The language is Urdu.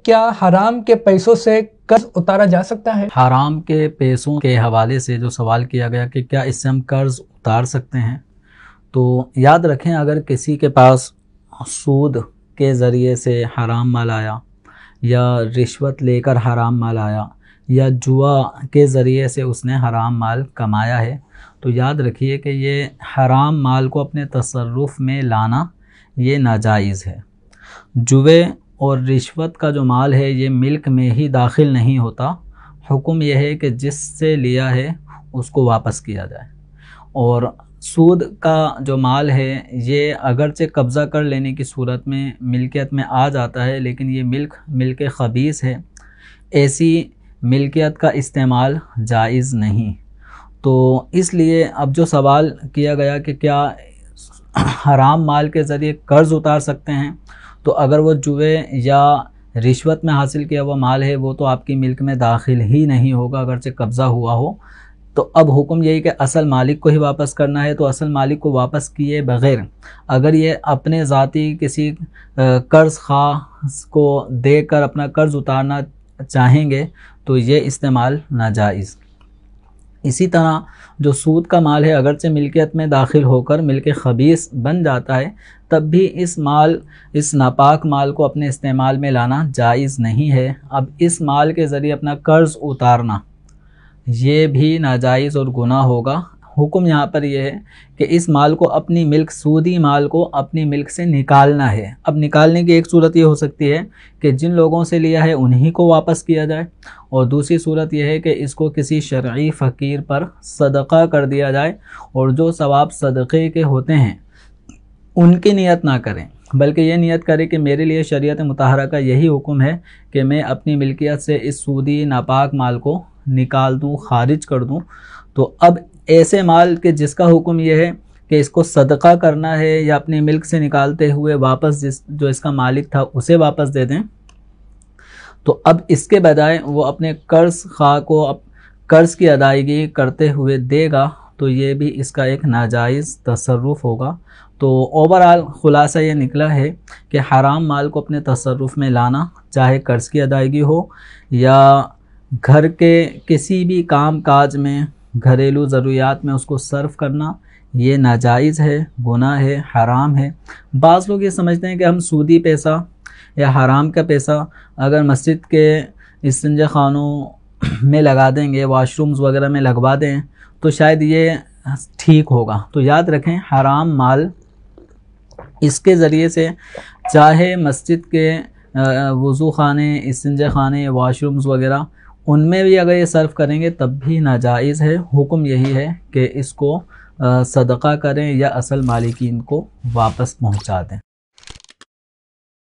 کیا حرام کے پیسوں سے قرض اتارا جا سکتا ہے؟ حرام کے پیسوں کے حوالے سے جو سوال کیا گیا کہ کیا اس سے ہم قرض اتار سکتے ہیں، تو یاد رکھیں اگر کسی کے پاس سود کے ذریعے سے حرام مال آیا یا رشوت لے کر حرام مال آیا یا جوا کے ذریعے سے اس نے حرام مال کمایا ہے، تو یاد رکھیے کہ یہ حرام مال کو اپنے تصرف میں لانا یہ ناجائز ہے۔ جوے اور رشوت کا جو مال ہے یہ ملک میں ہی داخل نہیں ہوتا، حکم یہ ہے کہ جس سے لیا ہے اس کو واپس کیا جائے۔ اور سود کا جو مال ہے یہ اگرچہ قبضہ کر لینے کی صورت میں ملکیت میں آ جاتا ہے، لیکن یہ ملک خبیث ہے، ایسی ملکیت کا استعمال جائز نہیں۔ تو اس لیے اب جو سوال کیا گیا کہ کیا حرام مال کے ذریعے قرض اتار سکتے ہیں، تو اگر وہ جوے یا رشوت میں حاصل کیا ہوا مال ہے وہ تو آپ کی ملک میں داخل ہی نہیں ہوگا اگرچہ قبضہ ہوا ہو، تو اب حکم یہی کہ اصل مالک کو ہی واپس کرنا ہے۔ تو اصل مالک کو واپس کیے بغیر اگر یہ اپنے ذاتی کسی قرض خواہ کو دے کر اپنا قرض اتارنا چاہیں گے تو یہ استعمال ناجائز۔ اسی طرح جو سود کا مال ہے اگرچہ ملکیت میں داخل ہو کر ملک خبیث بن جاتا ہے، تب بھی اس ناپاک مال کو اپنے استعمال میں لانا جائز نہیں ہے۔ اب اس مال کے ذریعے اپنا قرض اتارنا یہ بھی ناجائز اور گناہ ہوگا۔ حکم یہاں پر یہ ہے کہ اس مال کو اپنی ملک، سودی مال کو اپنی ملک سے نکالنا ہے۔ اب نکالنے کی ایک صورت یہ ہو سکتی ہے کہ جن لوگوں سے لیا ہے انہی کو واپس کیا جائے، اور دوسری صورت یہ ہے کہ اس کو کسی شرعی فقیر پر صدقہ کر دیا جائے، اور جو ثواب صدقے کے ہوتے ہیں ان کی نیت نہ کریں، بلکہ یہ نیت کرے کہ میرے لیے شریعت مطہرہ کا یہی حکم ہے کہ میں اپنی ملکیت سے اس سودی ناپاک مال کو نکال دوں، خارج کر دوں۔ تو اب ایسے مال کے جس کا حکم یہ ہے کہ اس کو صدقہ کرنا ہے یا اپنی ملک سے نکالتے ہوئے واپس جو اس کا مالک تھا اسے واپس دے دیں، تو اب اس کے بجائے وہ اپنے قرض خواہ کو قرض کی ادائیگی کرتے ہوئے دے گا، تو یہ بھی اس کا ایک ناجائز تصرف ہوگا۔ تو اوورآل خلاصہ یہ نکلا ہے کہ حرام مال کو اپنے تصرف میں لانا، چاہے قرض کی ادائیگی ہو یا گھر کے کسی بھی کام کاج میں، گھریلو ضروریات میں اس کو صرف کرنا، یہ ناجائز ہے، گناہ ہے، حرام ہے۔ بعض لوگ یہ سمجھتے ہیں کہ ہم سودی پیسہ یا حرام کا پیسہ اگر مسجد کے استنجا خانوں میں لگا دیں گے، واش رومز وغیرہ میں لگوا دیں تو شاید یہ ٹھیک ہوگا۔ تو یاد رکھیں حرام مال اس کے ذریعے سے چاہے مسجد کے وضو خانے، استنجا خانے، واش رومز وغیرہ ان میں بھی اگر یہ صرف کریں گے تب بھی ناجائز ہے۔ حکم یہی ہے کہ اس کو صدقہ کریں یا اصل مالکین کو واپس پہنچا دیں۔